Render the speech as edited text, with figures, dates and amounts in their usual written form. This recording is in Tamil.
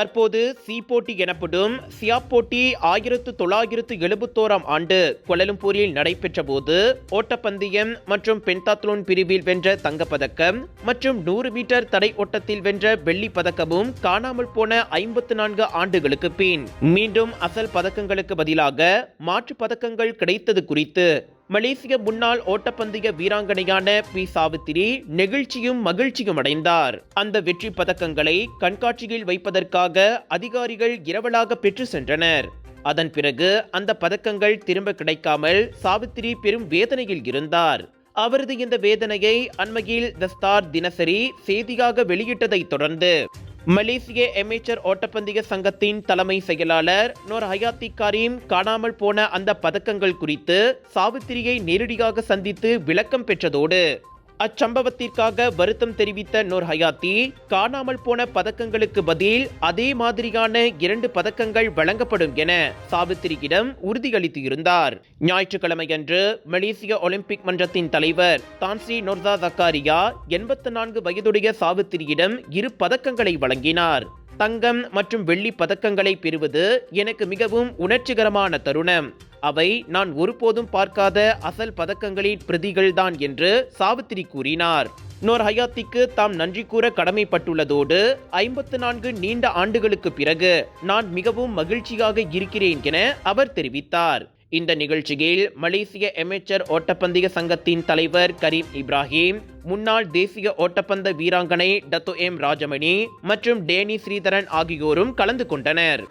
தற்போது சி போட்டி எனப்படும் சியாப் போட்டி 1971ஆம் ஆண்டு கோலாலம்பூரில் நடைபெற்ற போது ஓட்டப்பந்தயம் மற்றும் பென்டாத்லோன் பிரிவில் வென்ற தங்கப்பதக்கம் மற்றும் 100 மீட்டர் தடை ஓட்டத்தில் வென்ற வெள்ளி பதக்கமும் காணாமல் போன 54 ஆண்டுகளுக்கு பின் மீண்டும் அசல் பதக்கங்களுக்கு பதிலாக மாற்று பதக்கங்கள் கிடைத்தது குறித்து மலேசிய முன்னாள் ஓட்டப்பந்தய வீராங்கனையான பி சாவித்திரி நெகிழ்ச்சியும் மகிழ்ச்சியும் அடைந்தார். அந்த வெற்றி பதக்கங்களை கண்காட்சியில் வைப்பதற்காக அதிகாரிகள் இரவலாக பெற்று சென்றனர். அதன் பிறகு அந்த பதக்கங்கள் திரும்ப கிடைக்காமல் சாவித்திரி பெரும் வேதனையில் இருந்தார். அவரது இந்த வேதனையை அண்மையில் தி ஸ்டார் தினசரி செய்தியாக வெளியிட்டதை தொடர்ந்து மலேசிய அமெச்சர் ஓட்டப்பந்தய சங்கத்தின் தலைமை செயலாளர் நூர் ஹயாத்தி கரீம் காணாமல் போன அந்த பதக்கங்கள் குறித்து சாவித்திரியை நேரடியாக சந்தித்து விளக்கம் பெற்றதோடு அச்சம்பவத்திற்காக வருத்தம் தெரிவித்த நூர் ஹயாத்தி காணாமல் போன பதக்கங்களுக்கு பதில் அதே மாதிரியான 2 பதக்கங்கள் வழங்கப்படும் என சாவித்திரியிடம் உறுதியளித்து இருந்தார். ஞாயிற்றுக்கிழமையன்று மலேசிய ஒலிம்பிக் மன்றத்தின் தலைவர் தான்ஸ்ரீ நோர்சா ஜக்காரியா 84 வயதுடைய சாவித்திரியிடம் 2 பதக்கங்களை வழங்கினார். தங்கம் மற்றும் வெள்ளி பதக்கங்களை பெறுவது எனக்கு மிகவும் உணர்ச்சிகரமான தருணம். அவை நான் ஒருபோதும் பார்க்காத அசல் பதக்கங்களின் பிரதிகள்தான் என்று சாவித்திரி கூறினார். நூர் ஹயாத்திக்கு தாம் நன்றி கூற கடமைப்பட்டுள்ளதோடு 54 நீண்ட ஆண்டுகளுக்கு பிறகு நான் மிகவும் மகிழ்ச்சியாக இருக்கிறேன் என அவர் தெரிவித்தார். இந்த நிகழ்ச்சியில் மலேசிய அமெச்சர் ஓட்டப்பந்தய சங்கத்தின் தலைவர் கரீம் இப்ராஹிம், முன்னாள் தேசிய ஓட்டப்பந்த வீராங்கனை டத்தோ எம் ராஜமணி மற்றும் டேனி ஸ்ரீதரன் ஆகியோரும் கலந்து கொண்டனர்.